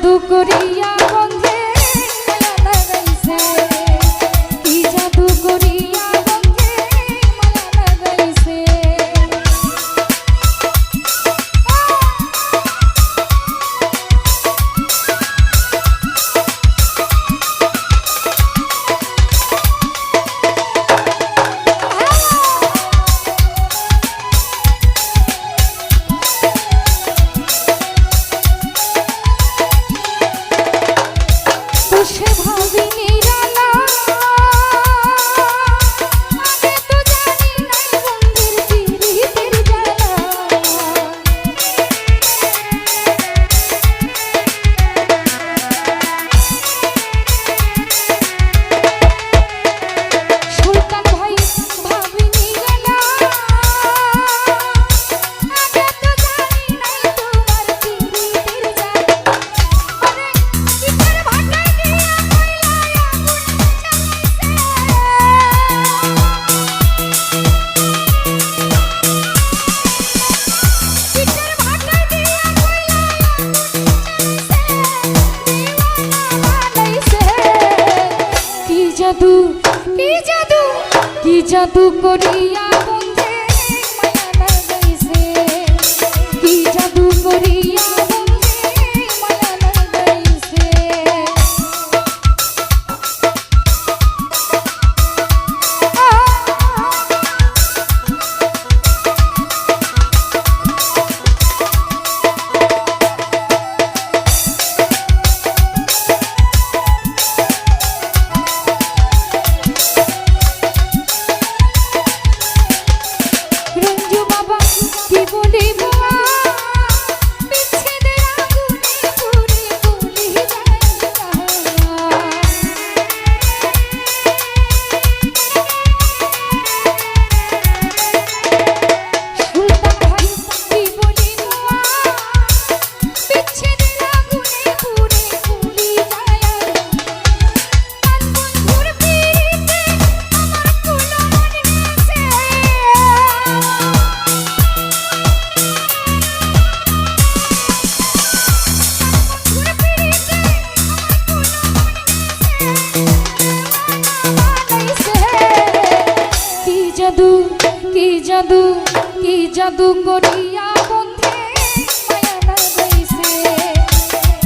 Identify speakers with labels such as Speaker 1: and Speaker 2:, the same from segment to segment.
Speaker 1: জাদু করিয়া বন্ধে মায়া লাগাইছে, কি জাদু করিয়া বন্ধে মায়া লাগাইছে। সে ভাবিনি রানা আগে তো জানি নাই বন্ধের পিরিতের জ্বালা, সুলতান ভাই ভাবিনি রানা আগে তো জানি নাই তোমার পিরিতের জ্বালা। আরে কিসের ভাটায় দিয়া কইলায় আগুন জ্বালাইছে, কিসের ভাটায় দিয়া কইলায় আগুন জ্বালাইছে, কি জাদু কি জাদু কি জাদু করিয়া বন্ধে মায়া লাগাইছে, কি জাদু করিয়া বন্ধে মায়া লাগাইছে। রঞ্জু বাবা কি বলিব বিচ্ছেদের আগুনে পুড়ে পুড়ে যায় সুলতান ভাই কি বলিব বিচ্ছেদের আগুনে পুড়ে পুড়ে যায় বন্ধুর পিরিতে আমার কুলো মনে আছে। কি জাদু কি জাদু কি জাদু করিয়া বন্ধে মায়া লাগাইছে,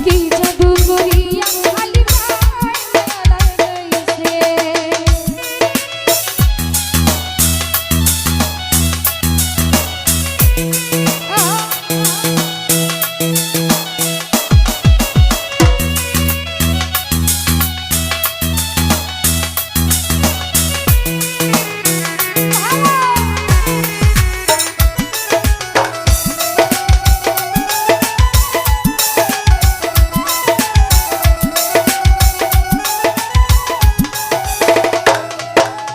Speaker 1: কি জাদু করিয়া আলী ভাই মায়া লাগাইছে।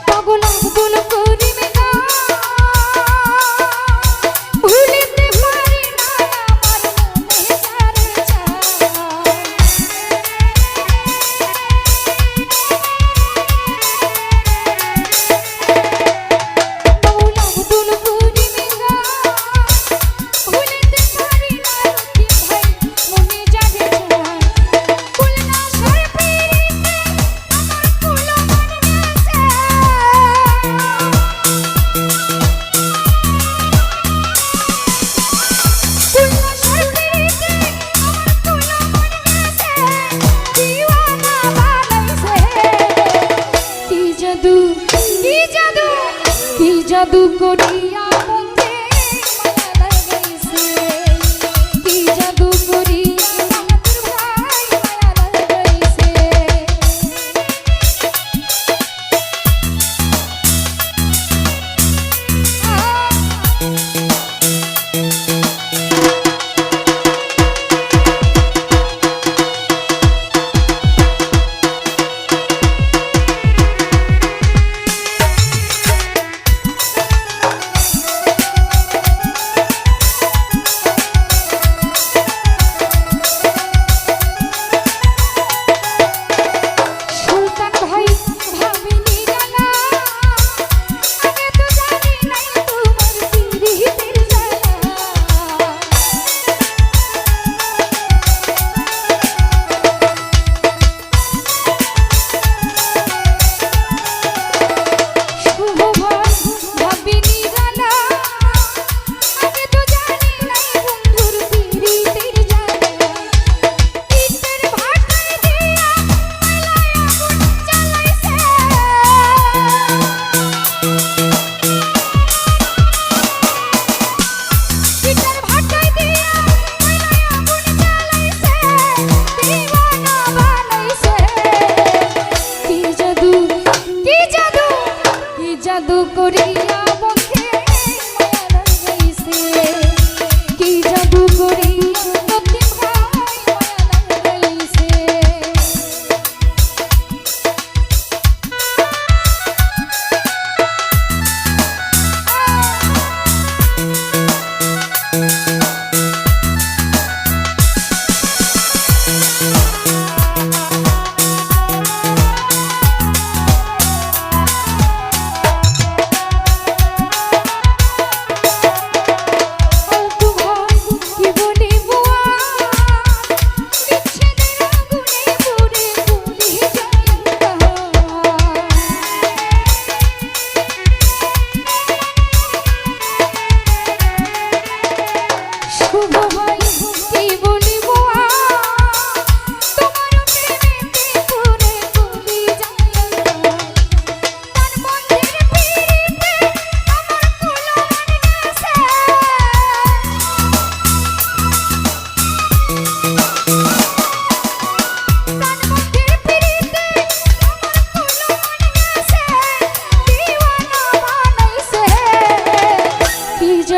Speaker 1: পাগল আব্দুল করিম না ভুলিতে পারি না আমার মনে যার চায়, পাগল আব্দুল করিম না ভুলিতে পারি না রকি ভাই মনে যার চায়, খুলনা সার পিরিতে আমার কুলো মনে আছে। খুলনা সার পিরিতে আমার কুলো মনে আছে, দিওয়ানা বানাইছে, কি জাদু কি জাদু কি জাদু করিয়া বন্ধে মায়া লাগাইছে, কি জাদু করিয়া বাহাদুর ভাই মায়া লাগাইছে।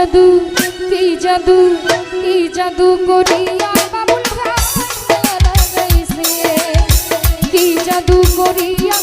Speaker 1: জাদু কি জাদু কি জাদু করিয়া বাবুল ভাই লাগাইছে কি জাদু করিয়া